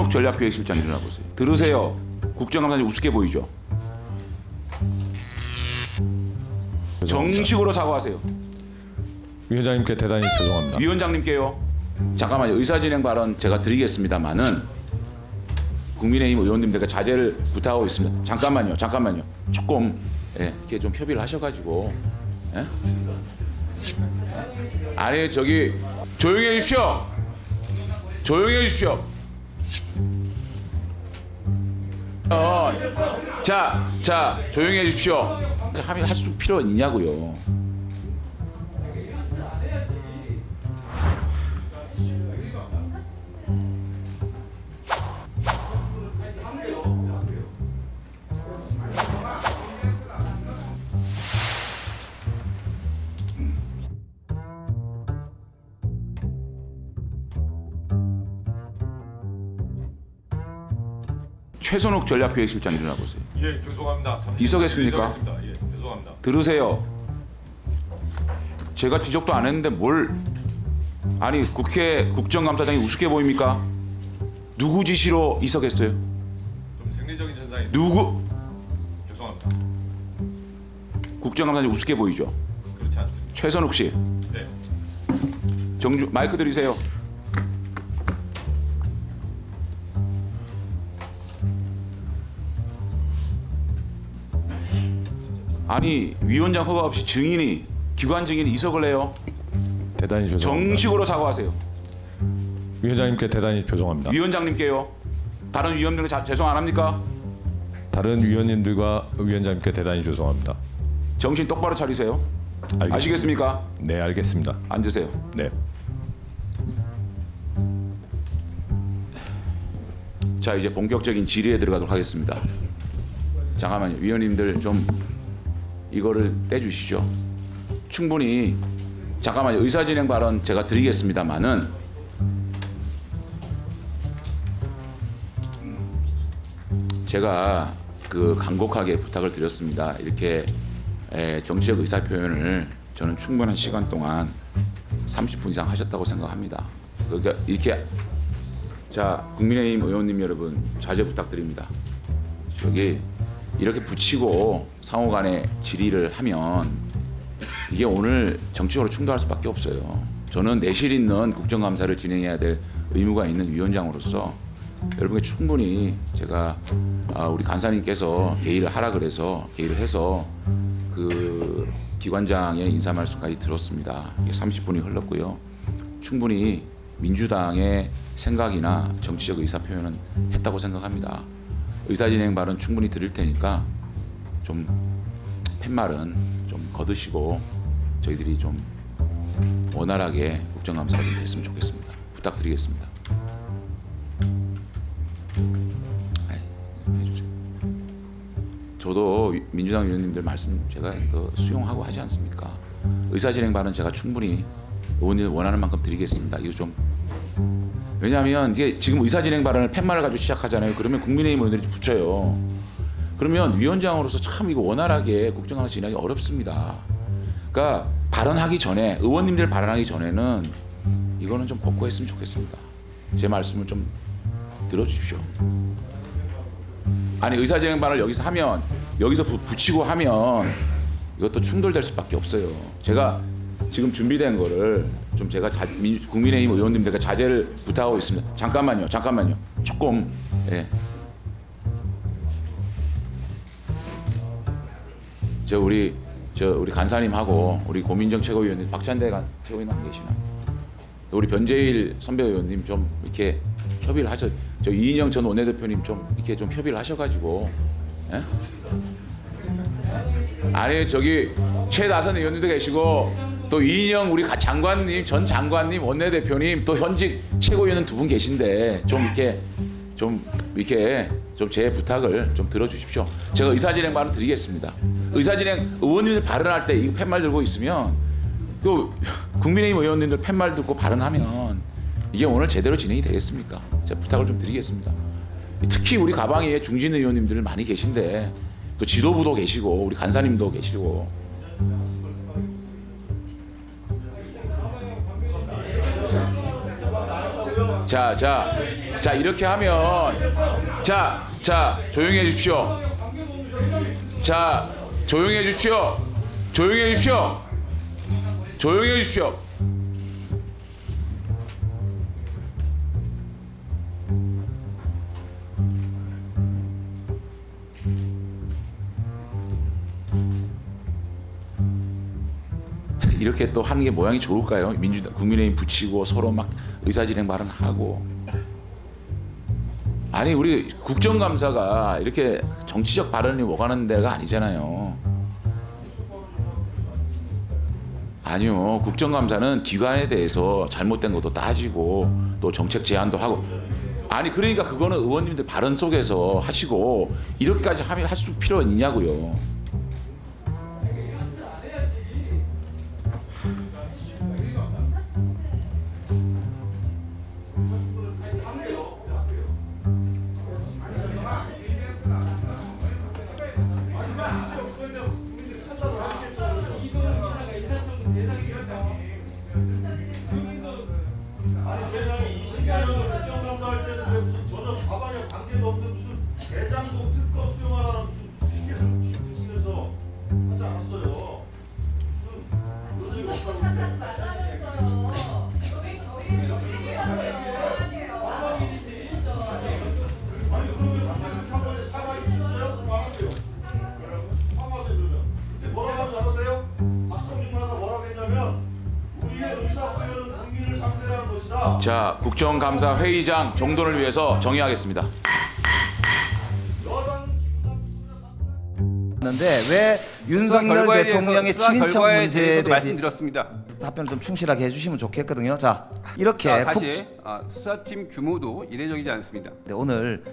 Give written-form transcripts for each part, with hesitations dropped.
최선욱 전략기획실장 일어나 보세요. 들으세요. 국정감사님 우습게 보이죠? 정식으로 사과하세요. 위원장님께 대단히 죄송합니다. 위원장님께요. 잠깐만요. 의사진행 발언 제가 드리겠습니다만은 국민의힘 의원님들께 자제를 부탁하고 있습니다. 잠깐만요. 조금 이렇게 좀 협의를 하셔가지고 아니 저기 조용히 해주십시오. 자 조용히 해주십시오. 합의할 수 필요 있냐고요. 최선욱 전략기획실장 일어나 보세요. 예, 죄송합니다. 이서겠습니까? 예, 죄송합니다. 들으세요. 제가 지적도 안 했는데 뭘 아니 국회 국정감사장이 우습게 보입니까? 누구 지시로 이서겠어요? 좀 생리적인 현상이 있습니다. 누구 죄송합니다. 국정감사장이 우습게 보이죠? 그렇지 않습니다. 최선욱 씨 네. 정주 마이크 들이세요. 아니 위원장 허가 없이 증인이 기관 증인이 이석을 해요. 대단히 죄송합니다. 정식으로 사과하세요. 위원장님께 대단히 죄송합니다. 위원장님께요. 다른 위원님께 죄송 안 합니까? 다른 위원님들과 위원장님께 대단히 죄송합니다. 정신 똑바로 차리세요. 알겠습니다. 아시겠습니까? 네, 알겠습니다. 앉으세요. 네. 자 이제 본격적인 질의에 들어가도록 하겠습니다. 잠깐만요. 위원님들 좀 이거를 떼주시죠. 충분히 잠깐만요. 의사진행 발언 제가 드리겠습니다만은 제가 그 간곡하게 부탁을 드렸습니다. 이렇게 정치적 의사 표현을 저는 충분한 시간 동안 30분 이상 하셨다고 생각합니다. 그러니까 이렇게 자 국민의힘 의원님 여러분 자제 부탁드립니다. 저기 이렇게 붙이고 상호간에 질의를 하면 이게 오늘 정치적으로 충돌할 수밖에 없어요. 저는 내실 있는 국정감사를 진행해야 될 의무가 있는 위원장으로서 여러분께 충분히 제가 우리 간사님께서 개의를 하라 그래서 개의를 해서 그 기관장의 인사 말씀까지 들었습니다. 이게 30분이 흘렀고요. 충분히 민주당의 생각이나 정치적 의사 표현은 했다고 생각합니다. 의사진행 발언 충분히 드릴 테니까 좀 팻말은 좀 거두시고 저희들이 좀 원활하게 국정감사가 좀 됐으면 좋겠습니다. 부탁드리겠습니다. 해주세요. 저도 민주당 의원님들 말씀 제가 또 수용하고 하지 않습니까? 의사진행 발언 제가 충분히 의원님들 원하는 만큼 드리겠습니다. 이거 좀 왜냐하면 이게 지금 의사진행 발언을 팻말을 가지고 시작하잖아요. 그러면 국민의힘 의원들이 붙여요. 그러면 위원장으로서 참 이거 원활하게 국정감사 진행하기 어렵습니다. 그러니까 발언하기 전에 의원님들 발언하기 전에는 이거는 좀 복구했으면 좋겠습니다. 제 말씀을 좀 들어주십시오. 아니 의사진행 발언을 여기서 하면 여기서 붙이고 하면 이것도 충돌될 수밖에 없어요. 제가 지금 준비된 거를 좀 제가 국민의힘 의원님들께 자제를 부탁하고 있습니다. 잠깐만요. 조금 우리 간사님하고 우리 고민정 최고위원님 박찬대 최고위원 안 계시나? 또 우리 변재일 선배 의원님 좀 이렇게 협의를 하셔. 저 이인영 전 원내대표님 좀 이렇게 좀 협의를 하셔가지고. 아니 저기 최다선 의원님도 계시고. 또 이인영 우리 장관님 전 장관님 원내대표님 또 현직 최고위원은 두 분 계신데 좀 이렇게 제 부탁을 좀 들어주십시오. 제가 의사진행 발언 드리겠습니다. 의사진행 의원님들 발언할 때 이 팻말 들고 있으면 또 국민의힘 의원님들 팻말 듣고 발언하면 이게 오늘 제대로 진행이 되겠습니까? 제가 부탁을 좀 드리겠습니다. 특히 우리 가방에 중진 의원님들 많이 계신데 또 지도부도 계시고 우리 간사님도 계시고. 자, 자, 이렇게 하면 자, 조용히 해 주십시오. 자, 조용히 해 주십시오. 조용히 해 주십시오. 조용히 해 주십시오. 이렇게 또 하는 게 모양이 좋을까요? 국민의힘 붙이고 서로 막 의사진행 발언하고. 아니, 우리 국정감사가 이렇게 정치적 발언이 오가는 데가 아니잖아요. 아니요, 국정감사는 기관에 대해서 잘못된 것도 따지고 또 정책 제안도 하고. 아니, 그러니까 그거는 의원님들 발언 속에서 하시고 이렇게까지 할 수 필요가 있냐고요. 세상에 20년을 국정감사할 때는 왜 무슨 전혀 과반의 관계도 없는 무슨 대장동 특검 수용하라는 무슨 계속 붙이면서 하지 않았어요. 무슨 그런 얘기 없다고 그러는데. 아니 그러면 갑자기 그렇게 한 번에 사과해 주셨어요? 그럼 안 한대요. 사과하세요 그러면. 근데 뭐라고 하는지 아세요? 박성준 간사 뭐라고 했냐면 우리의 의사표현은 국민을 상대로 하는 것이다. 자, 국정감사 회의장 정돈을 위해서 정의하겠습니다. 는데 왜 윤석열 대통령의 친인척 문제에 대해서 말씀드렸습니다. 답변을 좀 충실하게 해주시면 좋겠거든요. 자, 이렇게 다시 수사팀 규모도 이례적이지 않습니다. 네, 오늘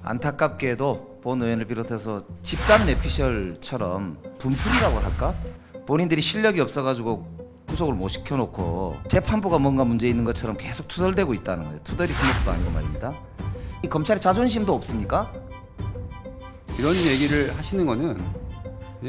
안타깝게도 본 의원을 비롯해서 집단 뇌피셜처럼 분풀이라고 할까? 본인들이 실력이 없어가지고 구속을 못 시켜놓고 재판부가 뭔가 문제 있는 것처럼 계속 투덜대고 있다는 거예요. 투덜이 스모크도 아니고 말입니다. 이 검찰의 자존심도 없습니까? 이런 얘기를 하시는 거는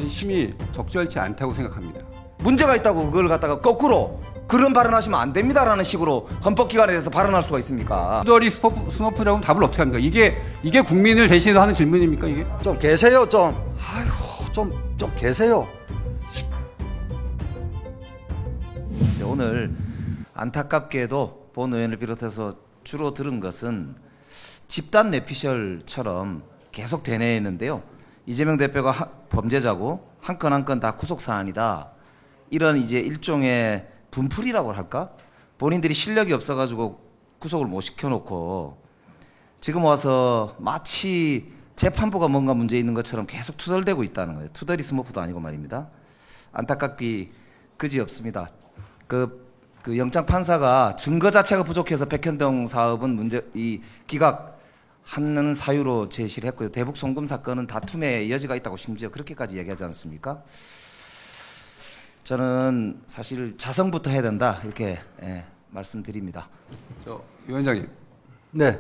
심히 적절치 않다고 생각합니다. 문제가 있다고 그걸 갖다가 거꾸로 그런 발언하시면 안 됩니다라는 식으로 헌법기관에 대해서 발언할 수가 있습니까? 투덜이 스머프라고 답을 어떻게 합니까? 이게 국민을 대신해서 하는 질문입니까 이게? 좀 계세요 좀. 아이고 좀 계세요. 네, 오늘 안타깝게도 본 의원을 비롯해서 주로 들은 것은 집단 뇌피셜처럼 계속 되뇌이는데요. 이재명 대표가 범죄자고 한 건 한 건 다 구속 사안이다. 이런 이제 일종의 분풀이라고 할까? 본인들이 실력이 없어가지고 구속을 못 시켜놓고 지금 와서 마치 재판부가 뭔가 문제 있는 것처럼 계속 투덜대고 있다는 거예요. 투덜이 스모크도 아니고 말입니다. 안타깝기 그지없습니다. 그 영장 판사가 증거 자체가 부족해서 백현동 사업은 기각하는 사유로 제시를 했고요. 대북 송금 사건은 다툼의 여지가 있다고 심지어 그렇게까지 얘기하지 않습니까? 저는 사실 자성부터 해야 된다 이렇게 말씀드립니다. 위원장님, 네.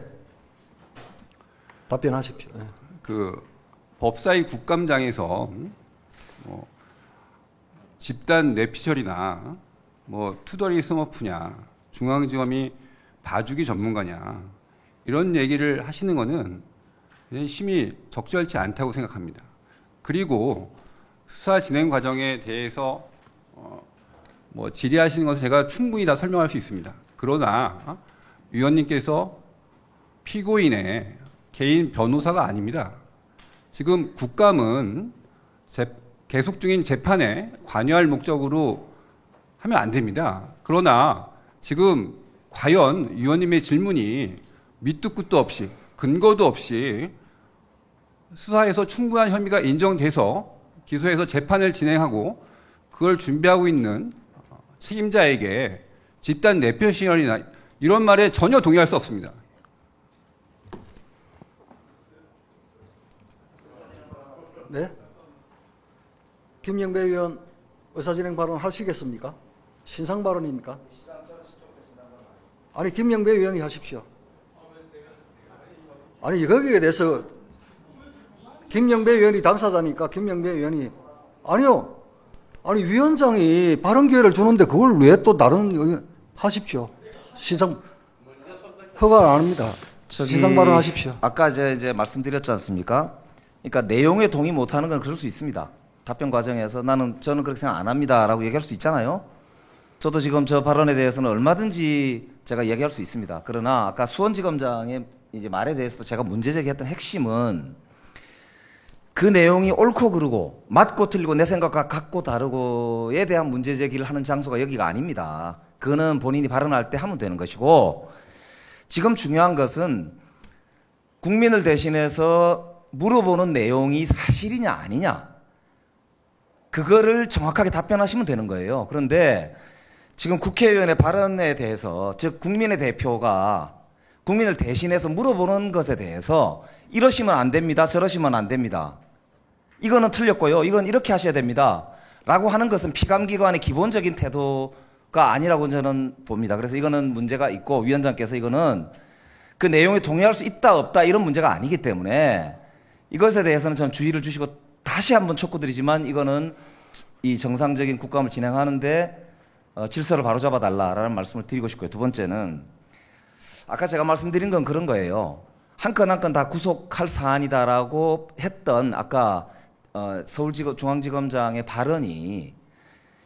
답변하십시오. 네. 그 법사위 국감장에서 집단 뇌피셜이나 투덜이 스머프냐, 중앙지검이 봐주기 전문가냐 이런 얘기를 하시는 거는 심히 적절치 않다고 생각합니다. 그리고 수사 진행 과정에 대해서 질의하시는 것을 제가 충분히 다 설명할 수 있습니다. 그러나 위원님께서 피고인의 개인 변호사가 아닙니다. 지금 국감은 계속 중인 재판에 관여할 목적으로 하면 안 됩니다. 그러나 지금 과연 위원님의 질문이 밑도 끝도 없이 근거도 없이 수사에서 충분한 혐의가 인정돼서 기소해서 재판을 진행하고 그걸 준비하고 있는 책임자에게 집단 뇌피셜이나 이런 말에 전혀 동의할 수 없습니다. 네. 김영배 의원 의사진행 발언 하시겠습니까? 신상 발언입니까? 아니 김영배 의원이 하십시오. 아니 거기에 대해서 김영배 의원이 당사자니까 김영배 의원이 아니요. 아니 위원장이 발언 기회를 주는데 그걸 왜 또 다른 의원 하십시오. 신상 허가 안 합니다. 신상 발언하십시오. 아까 이제 말씀드렸지 않습니까? 그러니까 내용에 동의 못하는 건 그럴 수 있습니다. 답변 과정에서 저는 그렇게 생각 안 합니다라고 얘기할 수 있잖아요. 저도 지금 저 발언에 대해서는 얼마든지 제가 얘기할 수 있습니다. 그러나 아까 수원지검장의 이제 말에 대해서도 제가 문제 제기했던 핵심은 그 내용이 옳고 그르고 맞고 틀리고 내 생각과 같고 다르고에 대한 문제 제기를 하는 장소가 여기가 아닙니다. 그거는 본인이 발언할 때 하면 되는 것이고, 지금 중요한 것은 국민을 대신해서 물어보는 내용이 사실이냐 아니냐, 그거를 정확하게 답변하시면 되는 거예요. 그런데 지금 국회의원의 발언에 대해서, 즉 국민의 대표가 국민을 대신해서 물어보는 것에 대해서 이러시면 안 됩니다, 저러시면 안 됩니다, 이거는 틀렸고요, 이건 이렇게 하셔야 됩니다 라고 하는 것은 피감기관의 기본적인 태도가 아니라고 저는 봅니다. 그래서 이거는 문제가 있고, 위원장께서 이거는 그 내용에 동의할 수 있다 없다 이런 문제가 아니기 때문에 이것에 대해서는 전 주의를 주시고, 다시 한번 촉구드리지만 이거는 이 정상적인 국감을 진행하는데 질서를 바로잡아 달라라는 말씀을 드리고 싶고요. 두 번째는 아까 제가 말씀드린 건 그런 거예요. 한 건 한 건 다 구속할 사안이다라고 했던 아까 서울중앙지검장의 발언이,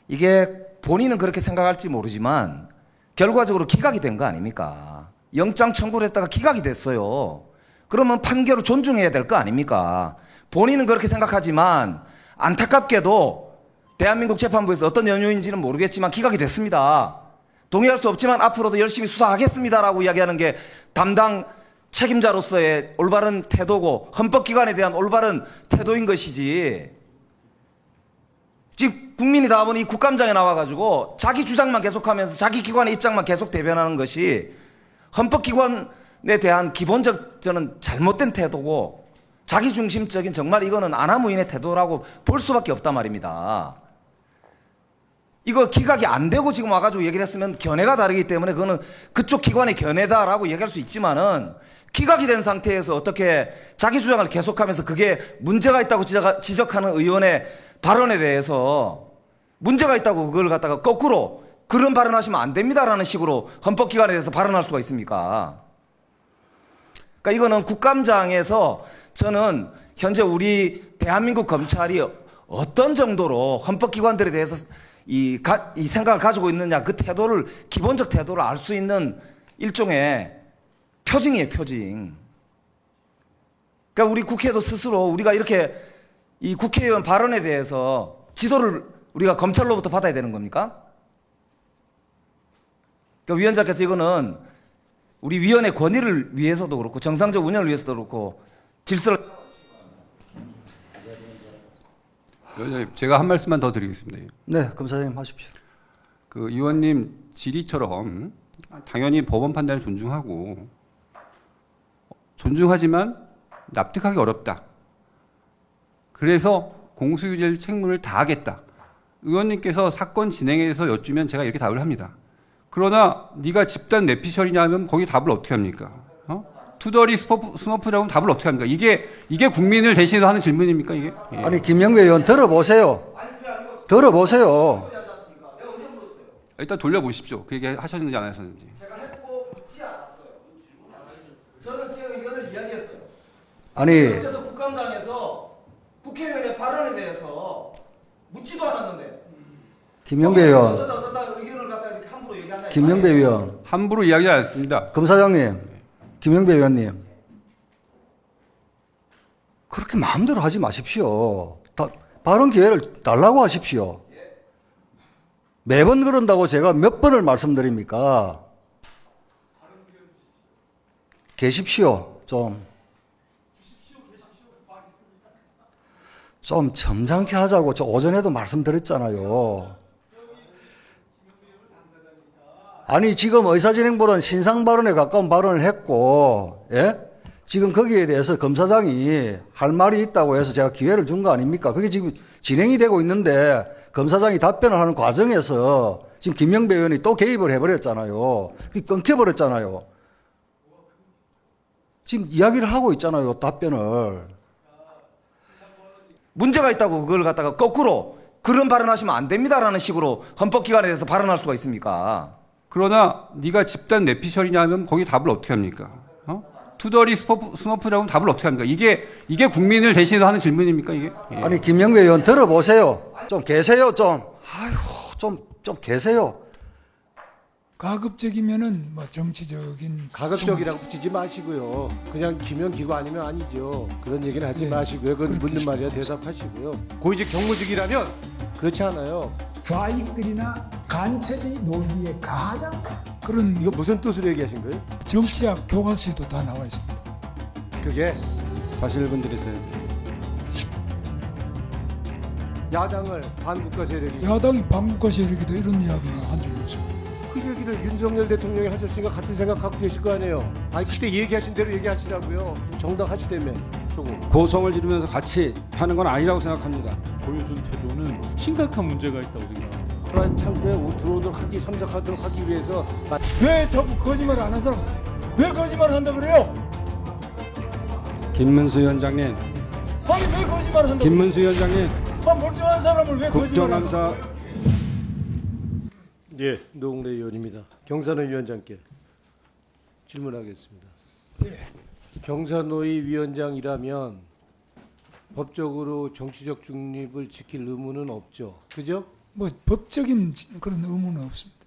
이게 본인은 그렇게 생각할지 모르지만 결과적으로 기각이 된 거 아닙니까? 영장 청구를 했다가 기각이 됐어요. 그러면 판결을 존중해야 될 거 아닙니까? 본인은 그렇게 생각하지만 안타깝게도 대한민국 재판부에서 어떤 연유인지는 모르겠지만 기각이 됐습니다. 동의할 수 없지만 앞으로도 열심히 수사하겠습니다 라고 이야기하는 게 담당 책임자로서의 올바른 태도고 헌법기관에 대한 올바른 태도인 것이지, 지금 국민이 다 보니 국감장에 나와가지고 자기 주장만 계속하면서 자기 기관의 입장만 계속 대변하는 것이 헌법기관에 대한 기본적 저는 잘못된 태도고 자기중심적인, 정말 이거는 아나무인의 태도라고 볼 수밖에 없단 말입니다. 이거 기각이 안 되고 지금 와가지고 얘기를 했으면 견해가 다르기 때문에 그거는 그쪽 기관의 견해다라고 얘기할 수 있지만은, 기각이 된 상태에서 어떻게 자기 주장을 계속하면서 그게 문제가 있다고 지적하는 의원의 발언에 대해서 문제가 있다고 그걸 갖다가 거꾸로 그런 발언하시면 안 됩니다라는 식으로 헌법기관에 대해서 발언할 수가 있습니까? 그러니까 이거는 국감장에서 저는 현재 우리 대한민국 검찰이 어떤 정도로 헌법기관들에 대해서 이 생각을 가지고 있느냐, 그 태도를, 기본적 태도를 알 수 있는 일종의 표징이에요, 표징. 그러니까 우리 국회도 스스로 우리가 이렇게 이 국회의원 발언에 대해서 지도를 우리가 검찰로부터 받아야 되는 겁니까? 그러니까 위원장께서 이거는 우리 위원회 권위를 위해서도 그렇고 정상적 운영을 위해서도 그렇고 질서를. 위원장님, 제가 한 말씀만 더 드리겠습니다. 네, 검사장님 하십시오. 그 의원님 질의처럼 당연히 법원 판단을 존중하지만 납득하기 어렵다. 그래서 공소유지를 책무를 다하겠다. 의원님께서 사건 진행에서 여쭈면 제가 이렇게 답을 합니다. 그러나 네가 집단 뇌피셜이냐 하면 거기 답을 어떻게 합니까? 투더리 스머프라고 하면 답을 어떻게 합니까? 이게 국민을 대신해서 하는 질문입니까, 이게? 예. 아니, 김영배 의원 들어보세요. 들어보세요. 일단 돌려보십시오. 그 얘기 하셨는지 안 하셨는지. 제가 했고 묻지 않았어요. 저는 제 의견을 이야기했어요. 아니, 그래서 국감장에서 국회의원의 발언에 대해서 묻지도 않았는데 김영배 의원, 어떻다 의견을 갖다 이렇게 함부로 얘기한다. 김영배 의원, 함부로 이야기하지 않습니다. 검사장님, 김영배 의원님, 그렇게 마음대로 하지 마십시오. 발언 기회를 달라고 하십시오. 매번 그런다고 제가 몇 번을 말씀드립니까? 계십시오. 좀 점잖게 하자고 저 오전에도 말씀드렸잖아요. 아니, 지금 의사진행보다는 신상 발언에 가까운 발언을 했고, 예? 지금 거기에 대해서 검사장이 할 말이 있다고 해서 제가 기회를 준 거 아닙니까? 그게 지금 진행이 되고 있는데 검사장이 답변을 하는 과정에서 지금 김영배 의원이 또 개입을 해버렸잖아요. 그게 끊겨버렸잖아요. 지금 이야기를 하고 있잖아요, 답변을. 문제가 있다고 그걸 갖다가 거꾸로 그런 발언하시면 안 됩니다라는 식으로 헌법기관에 대해서 발언할 수가 있습니까? 그러나 네가 집단 뇌피셜이냐 하면 거기 답을 어떻게 합니까? 투더리 스머프라고 답을 어떻게 합니까? 이게 국민을 대신해서 하는 질문입니까 이게? 예. 아니 김영배 의원 들어보세요. 좀 계세요 좀. 아이고 좀 계세요. 가급적이면은 뭐 정치적인 가급적이라고 붙이지 마시고요. 그냥 기명기구 아니면 아니죠. 그런 얘기는 하지 네. 마시고요. 그건 묻는 말이야 대답하시고요. 고위직 정무직이라면 그렇지 않아요. 좌익들이나 간첩이 놀기에 가장 그런 이거 무슨 뜻으로 얘기하신 거예요? 정치학 교과서에도 다 나와 있습니다. 그게 다시 1분 드리세요. 야당을 반국가 세력이 야당이 반국가 세력이다 이런 이야기는 한 적이 없습니다. 그 얘기를 윤석열 대통령이 하셨으니까 같은 생각 갖고 계실 거 아니에요. 아니 그때 얘기하신 대로 얘기하시라고요. 정당하시다며 조금. 고성을 지르면서 같이 하는 건 아니라고 생각합니다. 보여준 태도는 심각한 문제가 있다고 생각합니다. 그런 참내 들어오도록 하기 참작하도록 하기 위해서 왜 자꾸 거짓말 안 한 사람 왜 거짓말 한다 그래요? 김문수 위원장님, 아니 왜 거짓말 한다? 김문수 위원장님, 멀쩡한 사람을 왜 거짓말 한다? 국정감사 예, 노웅래 의원입니다. 경산호 위원장께 질문하겠습니다. 경산호위 위원장이라면 법적으로 정치적 중립을 지킬 의무는 없죠. 그죠? 뭐 법적인 그런 의무는 없습니다.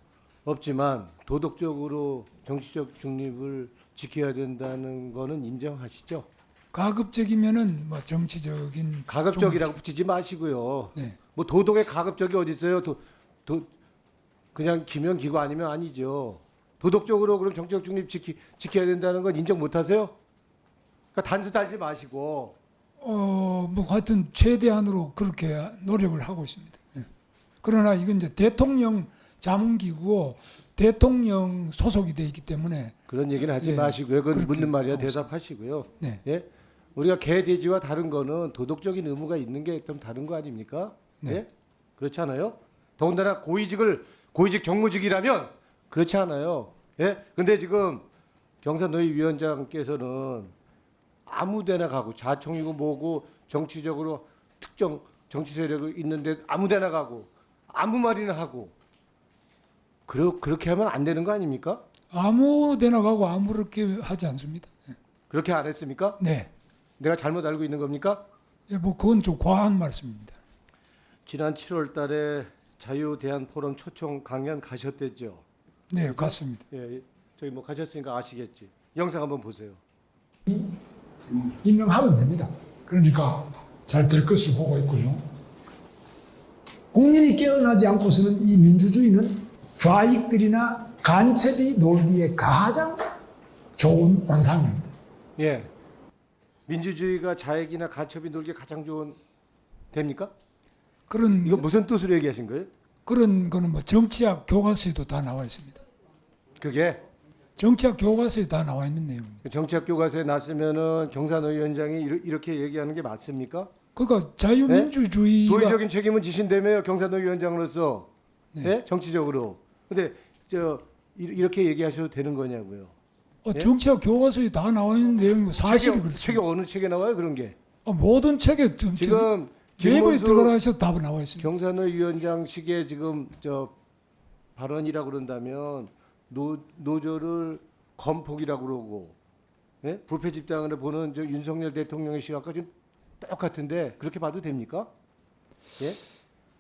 없지만 도덕적으로 정치적 중립을 지켜야 된다는 거는 인정하시죠? 가급적이면은 뭐 정치적인 가급적이라고 붙이지 마시고요. 네. 뭐 도덕의 가급적이 어디 있어요? 그냥 기명기구 아니면 아니죠. 도덕적으로 그럼 정치적 중립 지켜야 된다는 건 인정 못하세요? 그러니까 단수 달지 마시고 뭐 하여튼 최대한으로 그렇게 노력을 하고 있습니다. 예. 그러나 이건 이제 대통령 자문기구고 대통령 소속이 돼 있기 때문에 그런 얘기는 하지 예, 마시고요. 그건 그렇게 묻는 말이야 하고 있습니다. 대답하시고요. 네. 예? 우리가 개돼지와 다른 거는 도덕적인 의무가 있는 게 좀 다른 거 아닙니까? 네. 예? 그렇지 않아요? 더군다나 고위직 정무직이라면 그렇지 않아요. 예? 근데 지금 경산노위 위원장께서는 아무데나 가고 자총이고 뭐고 정치적으로 특정 정치 세력이 있는데 아무데나 가고 아무 말이나 하고 그렇게 하면 안 되는 거 아닙니까? 아무데나 가고 아무렇게 하지 않습니다. 예. 그렇게 안 했습니까? 네. 내가 잘못 알고 있는 겁니까? 예, 뭐 그건 좀 과한 말씀입니다. 지난 7월 달에 자유대한포럼 초청 강연 가셨댔죠? 네, 같습니다. 예, 저기 뭐 가셨으니까 아시겠지. 영상 한번 보세요. 임명하면 됩니다. 그러니까 잘 될 것을 보고 있고요. 국민이 깨어나지 않고서는 이 민주주의는 좌익들이나 간첩이 놀기에 가장 좋은 원상입니다. 예. 민주주의가 자익이나 간첩이 놀기에 가장 좋은 됩니까? 그런 이거 무슨 뜻으로 얘기하신 거예요? 그런 거는 뭐 정치학 교과서에도 다 나와 있습니다. 그게 정치학 교과서에 다 나와 있는 내용입니다. 정치학 교과서에 났으면은 경산호 위원장이 이렇게 얘기하는 게 맞습니까? 그러니까 자유민주주의가 도의적인 책임은 지신다며요, 경산호 위원장으로서. 네. 예? 정치적으로. 근데 이렇게 얘기하셔도 되는 거냐고요. 예? 정치학 교과서에 다 나와 있는 내용이고 사실이 그렇습니다. 책이 어느 책에 나와요, 그런 게? 모든 책에 지금 예고에 김문수 들어가 있어 답 나와 있습니다. 경산호 위원장식의 지금 발언이라고 그런다면 노조를 건폭이라고 그러고, 예? 부패 집단으로 보는 윤석열 대통령의 시각과 좀 똑같은데 그렇게 봐도 됩니까? 예?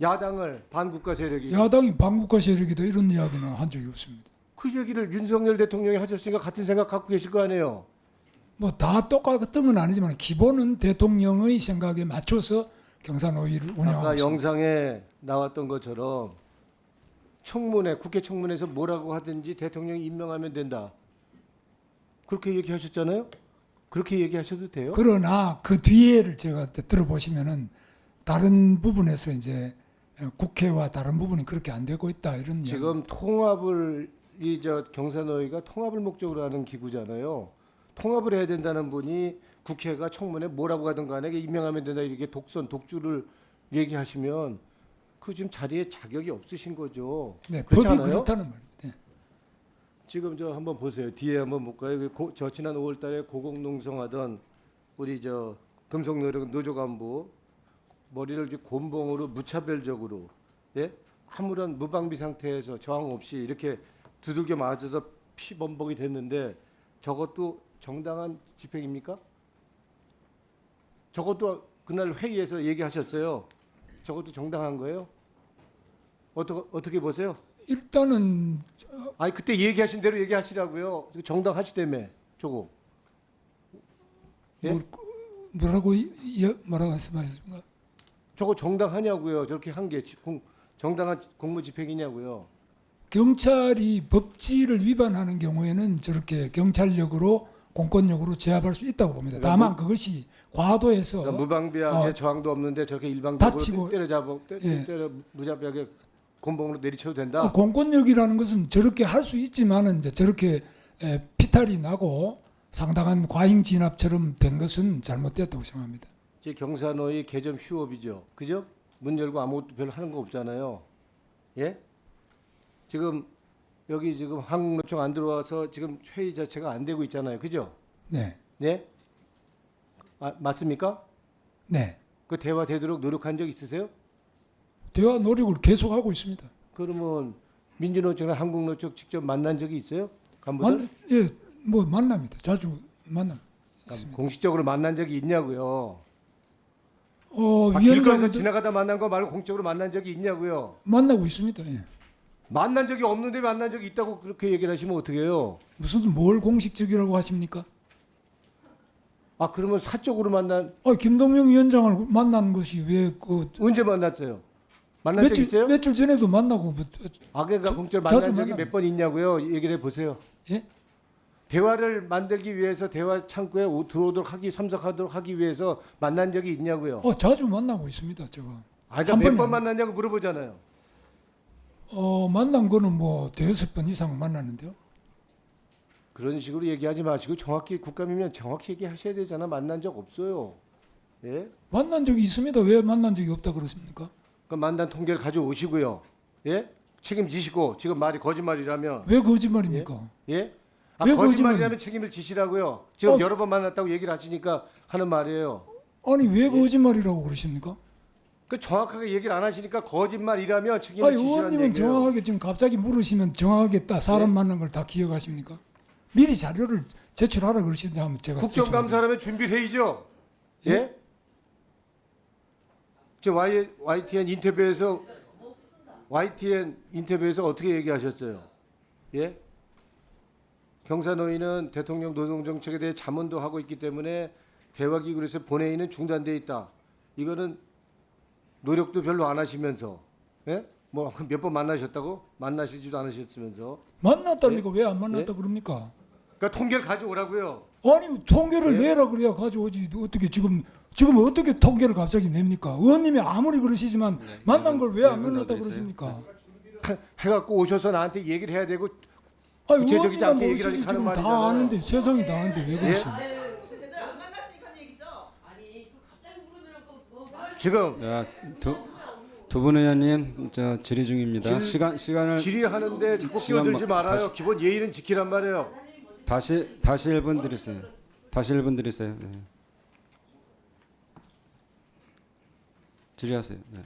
야당을 반국가 세력이 야당이 반국가 세력이다 이런 이야기는 한 적이 없습니다. 그 얘기를 윤석열 대통령이 하셨으니까 같은 생각 갖고 계실 거 아니에요. 뭐 다 똑같은 건 아니지만 기본은 대통령의 생각에 맞춰서 경산노위를 운영하고 아까 있습니다. 영상에 나왔던 것처럼 국회 청문회에서 뭐라고 하든지 대통령이 임명하면 된다. 그렇게 얘기하셨잖아요. 그렇게 얘기하셔도 돼요? 그러나 그 뒤에를 제가 들어보시면은 다른 부분에서 이제 국회와 다른 부분이 그렇게 안 되고 있다 이런 지금 통합을 경산노위가 통합을 목적으로 하는 기구잖아요. 통합을 해야 된다는 분이 국회가 청문회 뭐라고 하든 간에 임명하면 된다 이렇게 독주를 얘기하시면 그 지금 자리에 자격이 없으신 거죠. 네, 그렇지 법이 않아요? 그렇다는 말입니다. 네. 지금 한번 보세요. 뒤에 한번 볼까요? 지난 5월달에 고공농성하던 우리 금속노조 노조 간부 머리를 곤봉으로 무차별적으로, 예? 아무런 무방비 상태에서 저항 없이 이렇게 두들겨 맞아서 피범벅이 됐는데 저것도 정당한 집행입니까? 저것도 그날 회의에서 얘기하셨어요. 저것도 정당한 거예요? 어떻게 보세요? 일단은 아니 그때 얘기하신 대로 얘기하시라고요. 정당하시다며 저거. 예? 뭐라고 뭐라고 말씀하셨습니까? 저거 정당하냐고요. 저렇게 한 게 정당한 공무 집행이냐고요. 경찰이 법지를 위반하는 경우에는 저렇게 경찰력으로 공권력으로 제압할 수 있다고 봅니다. 다만 그것이 과도해서 그러니까 무방비하게 저항도 없는데 저렇게 일방적으로 다치고, 때려 무자비하게 곤봉으로 내리쳐도 된다. 공권력이라는 것은 저렇게 할 수 있지만은 이제 저렇게 피탈이 나고 상당한 과잉 진압처럼 된 것은 잘못되었다고 생각합니다. 제 경사노의 개점 휴업이죠. 그죠? 문 열고 아무것도 별로 하는 거 없잖아요. 예? 지금 여기 지금 한국노총 안 들어와서 지금 회의 자체가 안 되고 있잖아요. 그죠? 네, 네? 맞습니까? 네. 그 대화되도록 노력한 적 있으세요? 대화 노력을 계속하고 있습니다. 그러면 민주노총이나 한국노총 직접 만난 적이 있어요? 간부들? 예, 뭐 만납니다. 자주 만납니다. 공식적으로 만난 적이 있냐고요? 길거리에서 위원장도 지나가다 만난 거 말고 공적으로 만난 적이 있냐고요? 만나고 있습니다. 예. 만난 적이 없는데 만난 적이 있다고 그렇게 얘기를 하시면 어떡해요? 무슨 뭘 공식적이라고 하십니까? 아 그러면 사적으로 만난 김동영 위원장을 만난 것이 왜그 언제 만났어요? 만난 적 있어요? 며칠 전에도 만나고 그러니까 공적으로 자주 만난 적이 만납니다. 몇 번 있냐고요? 얘기를 해보세요. 예? 대화를 만들기 위해서 대화 창구에 들어오도록 참석하도록 하기 위해서 만난 적이 있냐고요? 자주 만나고 있습니다. 제가 그러니까 한 몇 번에 번 만났냐고 물어보잖아요. 만난 거는 뭐 대여섯 번 이상 만났는데요. 그런 식으로 얘기하지 마시고 정확히 국감이면 정확히 얘기하셔야 되잖아. 만난 적 없어요. 예? 만난 적이 있습니다. 왜 만난 적이 없다 그렇습니까? 그 만난 통계를 가져오시고요. 예? 책임지시고 지금 말이 거짓말이라면 왜 거짓말입니까? 예? 왜 거짓말이라면 책임을 지시라고요. 지금 어. 여러 번 만났다고 얘기를 하시니까 하는 말이에요. 아니 왜 거짓말이라고 그러십니까? 그 정확하게 얘기를 안 하시니까 거짓말이라면 책임을 지시라는 의원님은 얘기예요. 정확하게 지금 갑자기 물으시면 정확하게 딱 사람 예? 만난 걸 다 기억하십니까? 미리 자료를 제출하라 그러시는데 하면 제가 국정감사라면 준비회의죠. 예? 저 YTN 인터뷰에서 어떻게 얘기하셨어요? 예? 경사노위는 대통령 노동정책에 대해 자문도 하고 있기 때문에 대화기구에서 본회의는 중단돼 있다. 이거는 노력도 별로 안 하시면서, 예? 뭐 몇 번 만나셨다고? 만나시지도 않으셨으면서. 만났다니까 왜 안 만났다 그럽니까? 그러니까 통계를 가져오라고요. 아니 통계를 예? 내라 그래야 가져오지. 어떻게 지금 어떻게 통계를 갑자기 냅니까? 의원님이 아무리 그러시지만 만난 걸 왜 안 만났다 그러십니까? 해갖고 오셔서 나한테 얘기를 해야 되고 아니 구체적이지 의원님만 않게 얘기를 모르시지 하는 지금 말이잖아요. 다 아는데 세상이 다 아는데 왜 그러시냐? 지금 두 분 의원님 질의 중입니다. 질- 시간을 질의하는데 자꾸 시간 끼어들지 말아요. 다시- 기본 예의는 지키란 말이에요. 다시 1분 드리세요. 다시 1분 드리세요. 네. 질의하세요. 네.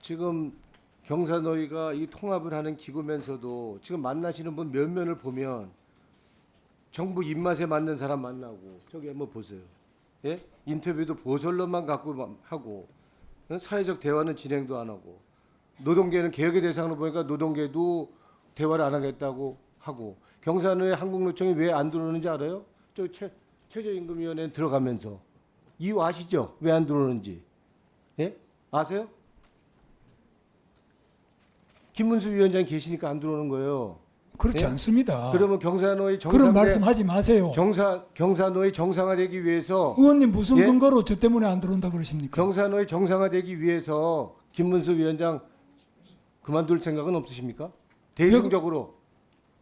지금 경사노위가 이 통합을 하는 기구면서도 지금 만나시는 분 몇 면을 보면 정부 입맛에 맞는 사람 만나고 저기 한번 보세요. 예? 인터뷰도 보설론만 갖고 하고 사회적 대화는 진행도 안 하고 노동계는 개혁의 대상으로 보니까 노동계도 대화를 안 하겠다고 하고 경사노위 한국노총이 왜 안 들어오는지 알아요? 저 최저임금위원회는 들어가면서 이유 아시죠? 왜 안 들어오는지. 예? 아세요? 김문수 위원장이 계시니까 안 들어오는 거예요. 그렇지 예? 않습니다. 그러면 경사노위 그런 말씀하지 마세요. 경사노위 정상화되기 위해서 의원님 무슨 예? 근거로 저 때문에 안 들어온다 그러십니까? 경사노위 정상화되기 위해서 김문수 위원장 그만둘 생각은 없으십니까? 대승적으로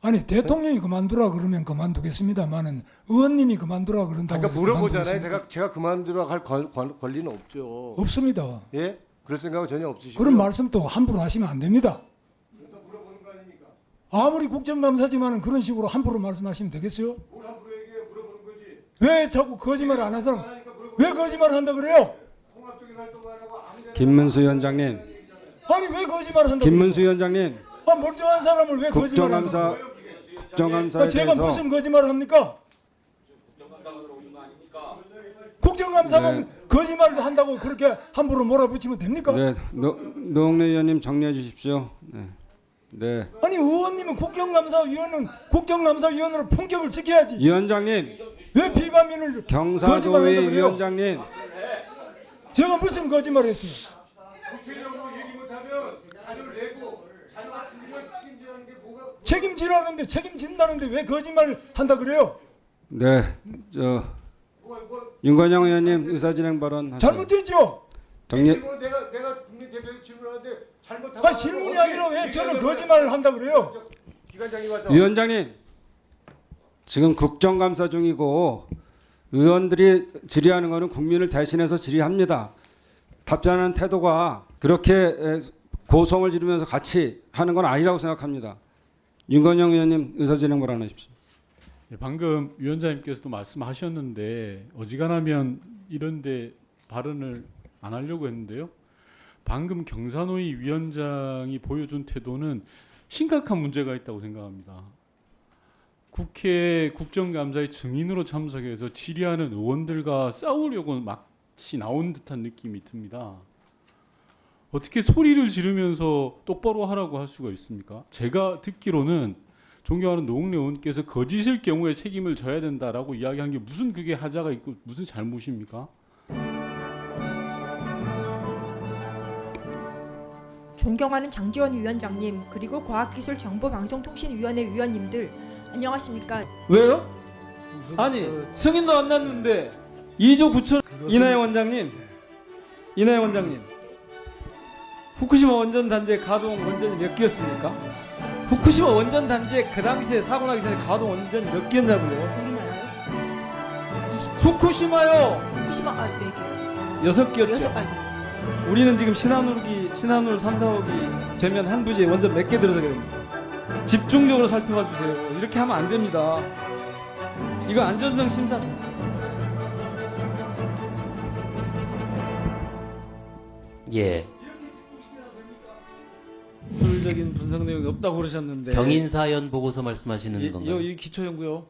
아니 대통령이 그만두라 그러면 그만두겠습니다만은 의원님이 그만두라 그런다고 그러니까 해서 물어보잖아요. 그만두겠습니까? 제가 그만두라 할 권리는 없죠. 없습니다. 예? 그럴 생각은 전혀 없으시고. 그런 말씀 또 함부로 하시면 안 됩니다. 아무리 국정감사지만은 그런 식으로 함부로 말씀하시면 되겠어요? 뭘 함부로 얘기해 물어보는 거지. 왜 자꾸 거짓말 안 한 사람 왜 거짓말 한다 그래요? 통합적인 활동을 하고 아무 김문수 위원장님, 아니 왜 거짓말 한다? 김문수 위원장님, 멀쩡한 사람을 왜 거짓말 한다? 국정감사에 제가 대해서 무슨 거짓말을 합니까? 국정감사만 거짓말을 한다고 그렇게 함부로 몰아붙이면 됩니까? 네, 노웅래 의원님 정리해 주십시오. 네. 네. 아니 의원님은 국정감사위원으로 품격을 지켜야지. 위원장님, 왜 비방민을 경사도의 거짓말한다 그래요? 위원장님, 제가 무슨 거짓말했어요? 구체적으로 얘기 못하면 자료를 내고 자료가 틀리면 책임지라는 게 뭐가 책임지라는데 책임진다는데 왜 거짓말 한다 그래요? 네, 윤건영 의원님 의사진행 발언 하세요. 잘못됐죠? 정리. 질문 내가 국민 대표에서 질문하는데 잘못하면 아니 질문이 아니라 왜 저는 거짓말을 한다 그래요? 기관장이 와서 위원장님, 지금 국정감사 중이고 의원들이 질의하는 것은 국민을 대신해서 질의합니다. 답변하는 태도가 그렇게 고성을 지르면서 같이 하는 건 아니라고 생각합니다. 윤건영 의원님 의사진행 발언하십시오. 네, 방금 위원장님께서도 말씀하셨는데 어지간하면 이런데 발언을 안 하려고 했는데요. 방금 경사노위 위원장이 보여준 태도는 심각한 문제가 있다고 생각합니다. 국회 국정감사의 증인으로 참석해서 질의하는 의원들과 싸우려고 마치 나온 듯한 느낌이 듭니다. 어떻게 소리를 지르면서 똑바로 하라고 할 수가 있습니까? 제가 듣기로는 존경하는 노웅래 의원께서 거짓일 경우에 책임을 져야 된다라고 이야기한 게 무슨 그게 하자가 있고 무슨 잘못입니까? 존경하는 장지원 위원장님 그리고 과학기술정보방송통신위원회 위원님들 안녕하십니까? 왜요? 아니 승인도 안 났는데 2조 9천 이나영 원장님 후쿠시마 원전 단지의 가동 원전이 몇 개였습니까? 후쿠시마 원전 단지에 그 당시에 사고 나기 전에 가동 원전이 몇 개였냐고요? 우리나라요? 후쿠시마요. 후쿠시마 4개. 6개였죠. 우리는 지금 신한울 3, 4호기 되면 한 부지에 원전 몇 개 들어서게 됩니다. 집중적으로 살펴봐 주세요. 이렇게 하면 안 됩니다. 이거 안전성 심사. 예. 물적인 분석 내용이 없다고 그러셨는데. 경인사연 보고서 말씀하시는 건가요? 이 기초연구요.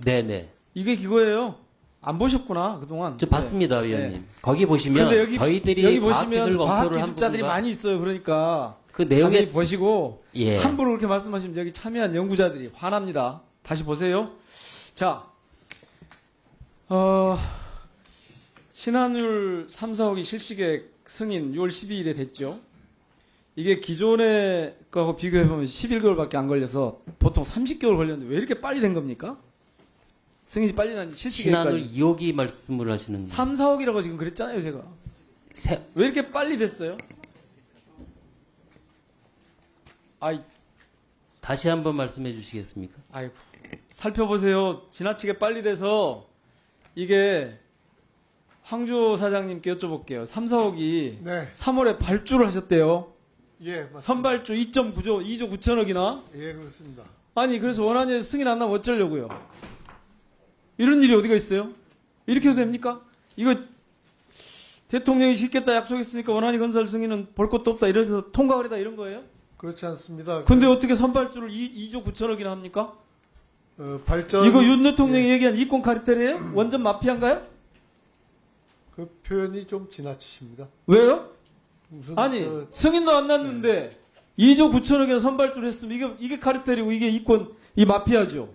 네네. 이게 그거예요. 안 보셨구나 그동안. 저 봤습니다, 네. 위원님. 네. 거기 보시면 근데 저희들이 여기 과학기술 보시면 검토를 한 과학기술자들이 부분과 많이 있어요. 그러니까 그 내용에 자세히 보시고 예. 함부로 그렇게 말씀하시면 여기 참여한 연구자들이 화납니다. 다시 보세요. 자, 신한울 3, 4호기 실시계획 승인 6월 12일에 됐죠. 이게 기존의 거하고 비교해보면 11개월밖에 안 걸려서 보통 30개월 걸렸는데 왜 이렇게 빨리 된 겁니까? 승인이 빨리 난 실시계획까지. 신한울 2호기 말씀을 하시는 3, 4호기라고 지금 그랬잖아요, 제가. 왜 이렇게 빨리 됐어요? 다시 한번 말씀해 주시겠습니까? 아이고, 살펴보세요. 지나치게 빨리 돼서 이게 황주호 사장님께 여쭤볼게요. 3, 4호기 네. 3월에 발주를 하셨대요. 예, 맞습니다. 선발주 2.9조, 2조 9천억이나? 예, 그렇습니다. 아니, 그래서 원안에 승인 안 나면 어쩌려고요? 이런 일이 어디가 있어요? 이렇게 해도 됩니까? 이거 대통령이 짓겠다 약속했으니까 원안이 건설 승인은 볼 것도 없다 이래서 통과를 했다 이런 거예요? 그렇지 않습니다. 근데 어떻게 선발주를 2조 9천억이나 합니까? 발전 이거 윤 대통령이 얘기한 이권 카르텔이에요? 원전 마피아인가요? 그 표현이 좀 지나치십니다. 왜요? 무슨 아니 승인도 안 났는데 2조 9천억이나 선발주를 했으면 이게 카르텔이고 이게 이권 이 마피아죠.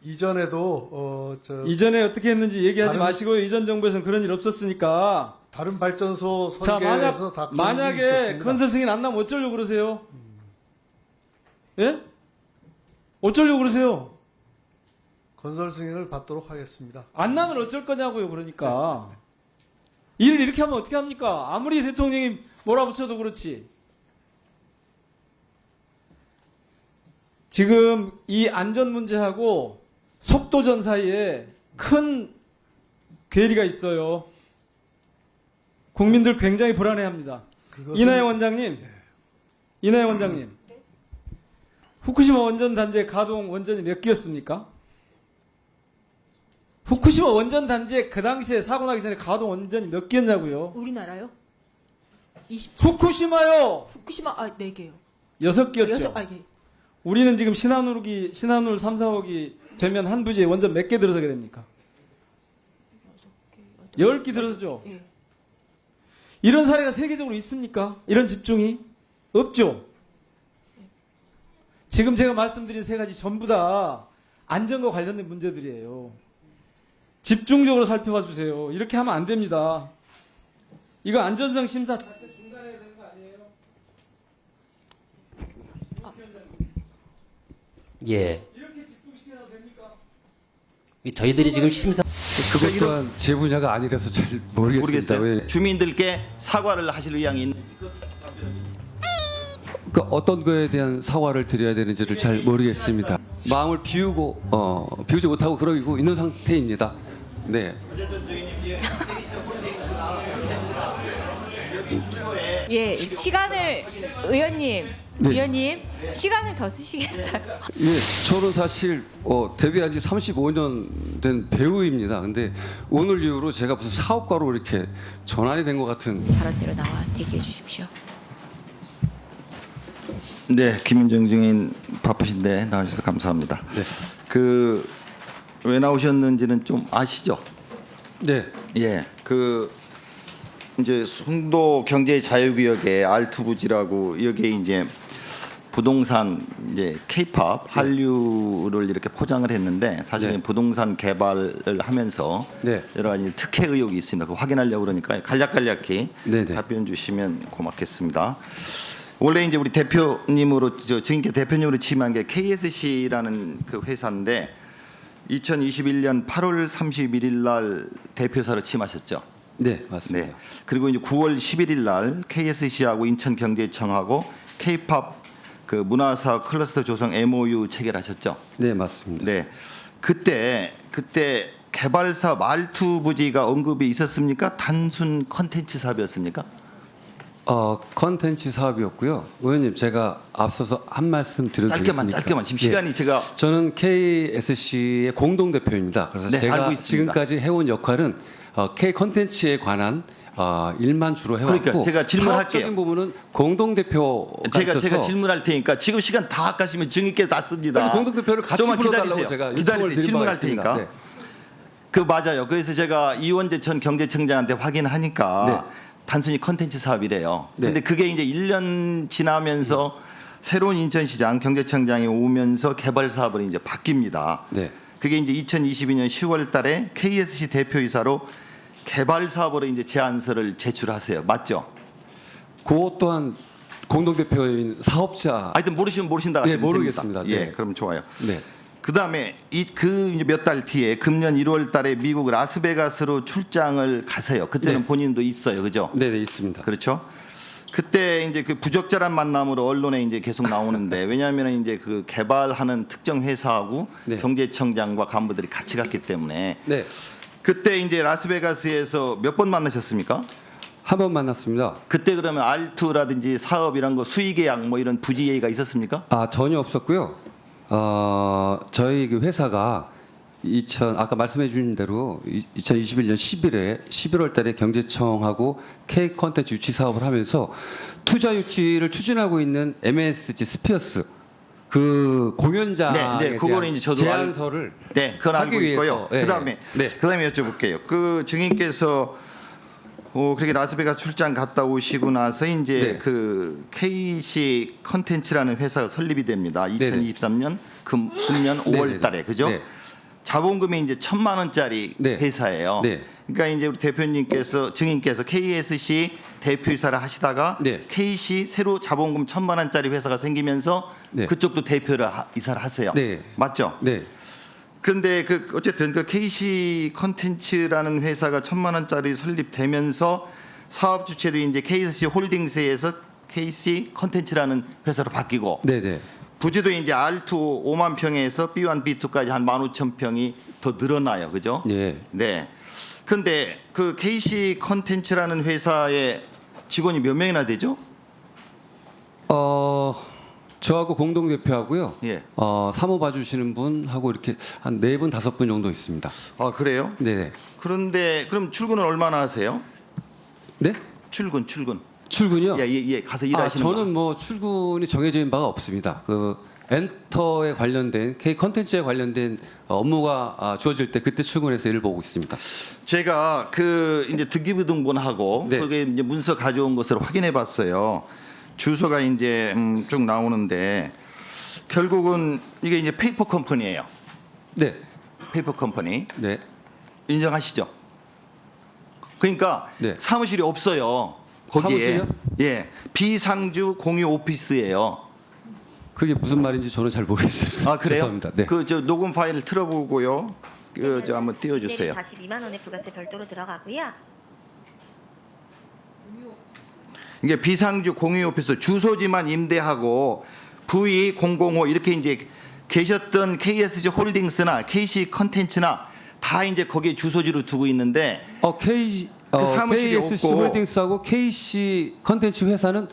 이전에도 이전에 어떻게 했는지 얘기하지 다른- 마시고요. 이전 정부에서는 그런 일 없었으니까. 다른 발전소 자, 설계에서 다 그런 일이 만약에 있었습니다. 건설 승인 안 나면 어쩌려고 그러세요? 예? 어쩌려고 그러세요? 건설 승인을 받도록 하겠습니다. 안 나면 어쩔 거냐고요, 그러니까. 일을 이렇게 하면 어떻게 합니까? 아무리 대통령이 몰아붙여도 그렇지. 지금 이 안전 문제하고 속도전 사이에 큰 괴리가 있어요. 국민들 굉장히 불안해합니다. 이나영 원장님, 후쿠시마 원전 단지의 가동 원전이 몇 개였습니까? 후쿠시마 원전 단지에 그 당시에 사고 나기 전에 가동 원전이 몇 개였냐고요? 우리나라요? 20. 후쿠시마요. 후쿠시마 4개요. 6개였죠. 예. 우리는 지금 신한울 3, 4호기 되면 한 부지에 원전 몇 개 들어서게 됩니까? 6개, 10기 들어서죠. 예. 이런 사례가 세계적으로 있습니까? 이런 집중이 없죠. 지금 제가 말씀드린 세 가지 전부 다 안전과 관련된 문제들이에요. 집중적으로 살펴봐 주세요. 이렇게 하면 안 됩니다. 이거 안전성 심사 자체 중단해야 되는 거 아니에요? 예. 이렇게 집중시켜도 됩니까? 저희들이 지금 심사 그것 또한 제 분야가 아니라서 잘 모르겠습니다. 왜? 주민들께 사과를 하실 의향이 있는 그 어떤 거에 대한 사과를 드려야 되는지를 잘 모르겠습니다. 마음을 비우지 못하고 그러고 있는 상태입니다. 네. 예, 시간을 의원님, 네. 위원님 시간을 더 쓰시겠어요? 예, 저는 사실 데뷔한 지 35년 된 배우입니다. 근데 오늘 이후로 제가 무슨 사업가로 이렇게 전환이 된 것 같은. 발언대로 나와 대기해 주십시오. 네, 김윤정 증인 바쁘신데 나와주셔서 감사합니다. 네. 왜 나오셨는지는 좀 아시죠? 네. 예, 이제 송도 경제자유구역의 R2 부지라고 여기에 이제 부동산 이제 K-팝 한류를 이렇게 포장을 했는데 사실은 네. 부동산 개발을 하면서 네. 여러 가지 특혜 의혹이 있습니다. 그거 확인하려고 그러니까 간략히 네, 네. 답변 주시면 고맙겠습니다. 원래 이제 우리 대표님으로 증인께 대표님으로 취임한 게 KSC라는 그 회사인데 2021년 8월 31일 날 대표사로 취임하셨죠. 네, 맞습니다. 네. 그리고 이제 9월 11일 날 KSC하고 인천경제청하고 K-팝 그 문화사업 클러스터 조성 MOU 체결하셨죠. 네, 맞습니다. 네. 그때 개발사업 R2 부지가 언급이 있었습니까? 단순 컨텐츠 사업이었습니까? 컨텐츠 사업이었고요. 의원님, 제가 앞서서 한 말씀 드렸습니까? 짧게만. 지금 시간이 제가 저는 KSC의 공동 대표입니다. 그래서 네, 알고 제가 있습니다. 지금까지 해온 역할은 K 컨텐츠에 관한 일만 주로 해왔고, 그러니까 제가 질문할게요. 사업적인 부분은 공동 대표가 제가 있어서 질문할 테니까 지금 시간 다 아까시면 증인께 닿습니다. 그래서 공동 대표를 같이 좀만 불러달라고 기다리세요. 제가 기다리세요. 요청을 드린 질문할 바가 있습니다. 테니까. 네. 그 맞아요. 그래서 제가 이원재 전 경제청장한테 확인하니까 단순히 컨텐츠 사업이래요. 네. 근데 그게 이제 1년 지나면서 새로운 인천시장 경제청장이 오면서 개발 사업으로 이제 바뀝니다. 네. 그게 이제 2022년 10월 달에 KSC 대표이사로 개발 사업으로 이제 제안서를 제출하세요. 맞죠? 그 또한 공동 대표인 사업자. 하여튼 모르시면 모르신다 네, 하시면 모르겠습니다. 됩니다. 예, 네. 그럼 좋아요. 네. 그다음에 몇 달 뒤에 금년 1월 달에 미국 라스베가스로 출장을 가세요. 그때는 네. 본인도 있어요. 그죠? 네, 네, 있습니다. 그렇죠? 그때 이제 그 부적절한 만남으로 언론에 이제 계속 나오는데 왜냐하면 이제 그 개발하는 특정 회사하고 네. 경제청장과 간부들이 같이 갔기 때문에 네. 그때 이제 라스베가스에서 몇 번 만나셨습니까? 한 번 만났습니다. 그때 그러면 R2라든지 사업 이런 거 수의 계약 뭐 이런 부지 얘기가 있었습니까? 전혀 없었고요. 저희 그 회사가 아까 말씀해 주신 대로 2021년 11월 달에 경제청하고 K 컨텐츠 유치 사업을 하면서 투자 유치를 추진하고 있는 MSG 스피어스 그 공연장에 그거는 이제 저도 제안서를 그건 알고 하기 있고요. 위해서, 예, 그다음에 네. 여쭤볼게요. 그 증인께서 그렇게 라스베가스 출장 갔다 오시고 나서 이제 네. 그 KC 컨텐츠라는 회사가 설립이 됩니다. 2023년 금년 5월 달에. 그죠? 네. 자본금이 이제 1,000만 원짜리 네. 회사예요. 네. 그러니까 이제 우리 증인께서 KSC 대표이사를 하시다가 네. KC 새로 자본금 1,000만 원짜리 회사가 생기면서 네. 그쪽도 이사를 하세요. 네. 맞죠? 네. 그런데 어쨌든 그 KC 컨텐츠라는 회사가 1,000만 원짜리 설립되면서 사업 주체도 이제 KSC 홀딩스에서 KC 컨텐츠라는 회사로 바뀌고 네, 네. 부지도 이제 R2 5만 평에서 B1, B2까지 한 15,000평이 더 늘어나요. 그죠? 예. 네. 근데 그 KC 컨텐츠라는 회사의 직원이 몇 명이나 되죠? 저하고 공동 대표하고요. 예. 사무 봐주시는 분하고 이렇게 한 4분, 5분 정도 있습니다. 아, 그래요? 네. 그런데 그럼 출근은 얼마나 하세요? 네? 출근. 출근이요? 예, 가서 일하시는 거. 저는 뭐 출근이 정해져 있는 바가 없습니다. 엔터에 관련된 K 컨텐츠에 관련된 업무가 주어질 때 그때 출근해서 일을 보고 있습니다. 제가 그 이제 등기부등본하고 네. 그게 이제 문서 가져온 것을 확인해 봤어요. 주소가 이제 쭉 나오는데 결국은 이게 이제 페이퍼 컴퍼니예요. 네, 페이퍼 컴퍼니. 네, 인정하시죠? 그러니까 네. 사무실이 없어요. 거기에. 사무실이요? 예. 비상주 공유 오피스예요. 그게 무슨 말인지 저는 잘 모르겠습니다. 아, 그래요? 죄송합니다. 네. 그 저 녹음 파일을 틀어보고요. 그 저 한번 띄워주세요. 42만 원의 부가세 별도로 들어가고요. 이게 비상주 공유 오피스 주소지만 임대하고 V005 이렇게 이제 계셨던 KSC 홀딩스나 KC 컨텐츠나 다 이제 거기에 주소지로 두고 있는데 그 사무실이 KSC 없고. 홀딩스하고 KC 컨텐츠 회사는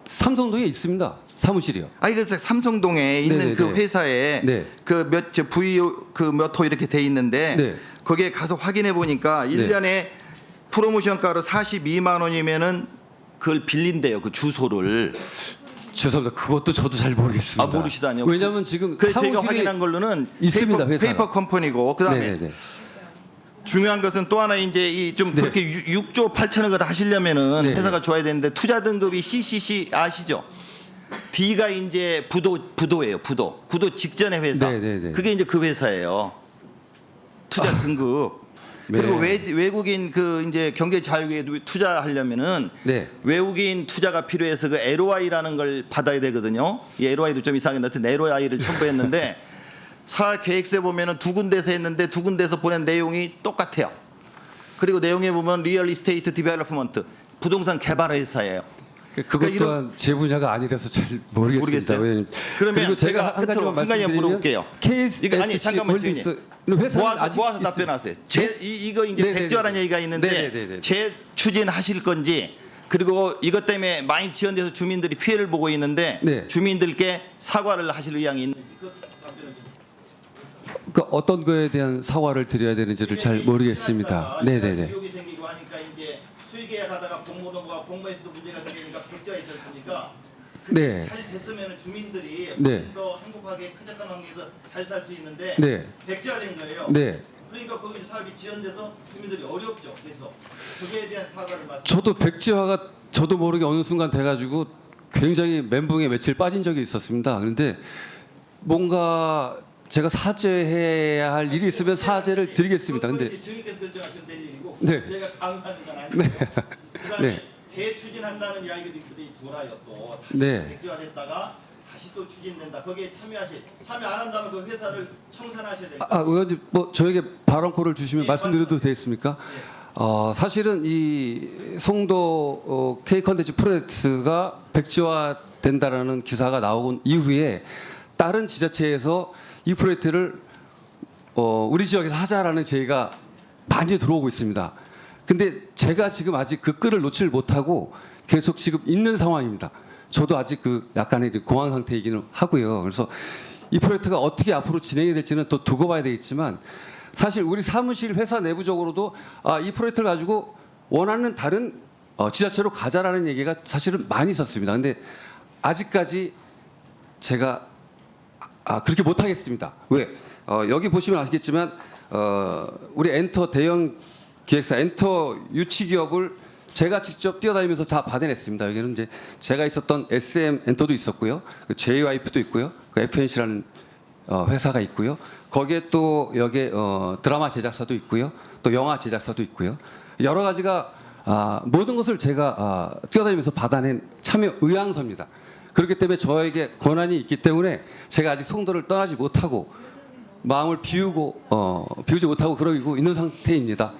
삼성동에 있습니다. 사무실이요. 아니 그래서 삼성동에 있는 네네네. 그 회사에 네. 그 V 그 몇 호 이렇게 돼 있는데 네. 거기에 가서 확인해 보니까 1년에 프로모션가로 42만 원이면은 그걸 빌린대요. 그 주소를. 죄송합니다. 그것도 저도 잘 모르겠습니다. 아 모르시다니요? 왜냐하면 지금 그래서 제가 사무실이 확인한 걸로는 있습니다. 회사가. 페이퍼 컴퍼니고 그다음에 네네네. 중요한 것은 또 하나 이제 이 좀 네. 그렇게 6조 8천억을 하시려면은 네. 회사가 좋아야 되는데 투자 등급이 CCC 아시죠? D가 이제 부도예요. 부도 직전의 회사. 네네네. 그게 이제 그 회사예요. 투자 등급. 네. 그리고 외국인 그 이제 경제 자유에 투자하려면은 네. 외국인 투자가 필요해서 그 LOI라는 걸 받아야 되거든요. 이 LOI도 좀 이상하게 나한테 LOI를 첨부했는데 사 계획서에 보면은 두 군데서 했는데 두 군데서 보낸 내용이 똑같아요. 그리고 내용에 보면 리얼 이스테이트 디벨로프먼트 부동산 개발 회사예요. 그것 그러니까 또한 제 분야가 아니라서 잘 모르겠습니다. 모르겠어요. 왜냐면 그러면 그리고 제가 제가 한 가지만 끝으로 한 가지만 물어볼게요. KSC 이거 아니 잠깐만 주인님. 회사는 모아서 아직 답변하세요. 이거 이제 네네네. 백지화라는 얘기가 있는데 네네네네. 재추진하실 건지 그리고 이것 때문에 많이 지연돼서 주민들이 피해를 보고 있는데 네. 주민들께 사과를 하실 의향이 있는지 그 어떤 거에 대한 사과를 드려야 되는지를 잘 모르겠습니다. 네네네. 비용이 생기고 하니까 이제 수의계약하다가 공모노가 공모에서도 문제가 생기니까 백지화했지 않습니까? 네. 잘 됐으면 주민들이 네. 훨씬 더 행복하게 쾌적한 환경에서 잘 살 수 있는데 네. 백지화된 거예요. 네. 그러니까 거기 사업이 지연돼서 주민들이 어렵죠. 그래서 그거에 대한 사과를 말씀. 저도 백지화가 저도 모르게 어느 순간 돼가지고 굉장히 멘붕에 며칠 빠진 적이 있었습니다. 그런데 뭔가 제가 사죄해야 할 일이 있으면 사죄를 드리겠습니다. 근데 증인께서 결정하시면 될 일이고 네. 제가 강요하는 건 아니고 네. 그다음에 네. 재추진한다는 이야기들이 돌아요 또. 네. 백지화됐다가 다시 또 추진된다. 거기에 참여 안 한다면 그 회사를 청산하셔야 됩니다. 의원님 뭐 저에게 발언권을 주시면 말씀드려도 되겠습니까? 사실은 이 송도 K 컨텐츠 프로젝트가 백지화 된다라는 기사가 나온 이후에 다른 지자체에서 이 프로젝트를 우리 지역에서 하자라는 제의가 많이 들어오고 있습니다. 근데 제가 지금 아직 그 끈을 놓지 못하고 계속 지금 있는 상황입니다. 저도 아직 그 약간의 이제 공황 상태이기는 하고요. 그래서 이 프로젝트가 어떻게 앞으로 진행이 될지는 또 두고 봐야 되겠지만 사실 우리 사무실 회사 내부적으로도 이 프로젝트를 가지고 원하는 다른 지자체로 가자라는 얘기가 사실은 많이 있었습니다. 근데 아직까지 제가 그렇게 못하겠습니다. 왜? 여기 보시면 아시겠지만 우리 엔터 대형 기획사 엔터 유치기업을 제가 직접 뛰어다니면서 다 받아냈습니다. 여기는 이제 제가 있었던 SM 엔터도 있었고요, 그 JYP도 있고요, 그 FNC라는 회사가 있고요. 거기에 또 여기에 드라마 제작사도 있고요, 또 영화 제작사도 있고요. 여러 가지가 모든 것을 제가 뛰어다니면서 받아낸 참여 의향서입니다. 그렇기 때문에 저에게 권한이 있기 때문에 제가 아직 송도를 떠나지 못하고 마음을 비우지 못하고 그러고 있는 상태입니다.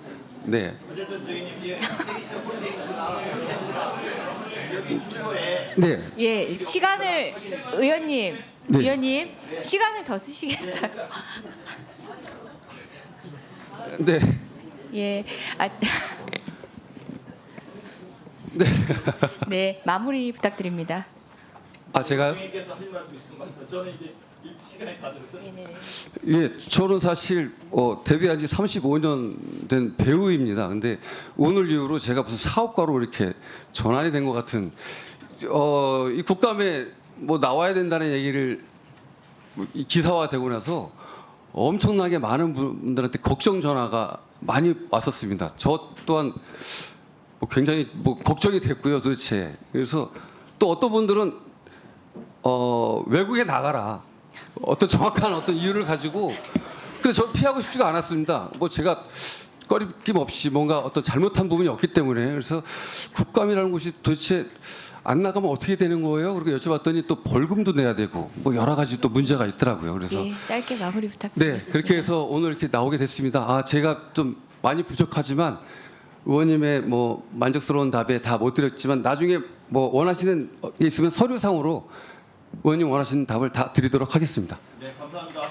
네. 어쨌든 주인님 KC 홀딩스나 컨텐츠나 여기 주소에 네. 예, 시간을 의원님, 네. 위원님 시간을 더 쓰시겠어요? 네. 예, 네. 네, 마무리 부탁드립니다. 제가요? 주인께서 하실 말씀 있으면 저는 이제 시간이 다 됐거든요. 예, 저는 사실 데뷔한 지 35년 된 배우입니다. 근데 오늘 이후로 제가 무슨 사업가로 이렇게 전환이 된 것 같은 이 국감에 뭐 나와야 된다는 얘기를 이 기사화되고 나서 엄청나게 많은 분들한테 걱정 전화가 많이 왔었습니다. 저 또한 굉장히 걱정이 됐고요, 도대체. 그래서 또 어떤 분들은 외국에 나가라. 어떤 정확한 어떤 이유를 가지고. 근데 저 피하고 싶지가 않았습니다. 제가 꺼림낌 없이 뭔가 어떤 잘못한 부분이 없기 때문에. 그래서 국감이라는 곳이 도대체 안 나가면 어떻게 되는 거예요? 그렇게 여쭤봤더니 또 벌금도 내야 되고 여러 가지 또 문제가 있더라고요. 그래서 예, 짧게 마무리 부탁드리겠습니다. 네, 그렇게 해서 오늘 이렇게 나오게 됐습니다. 제가 좀 많이 부족하지만 의원님의 만족스러운 답에 다 못 드렸지만 나중에 원하시는 게 있으면 서류상으로 의원님 원하시는 답을 다 드리도록 하겠습니다. 네, 감사합니다.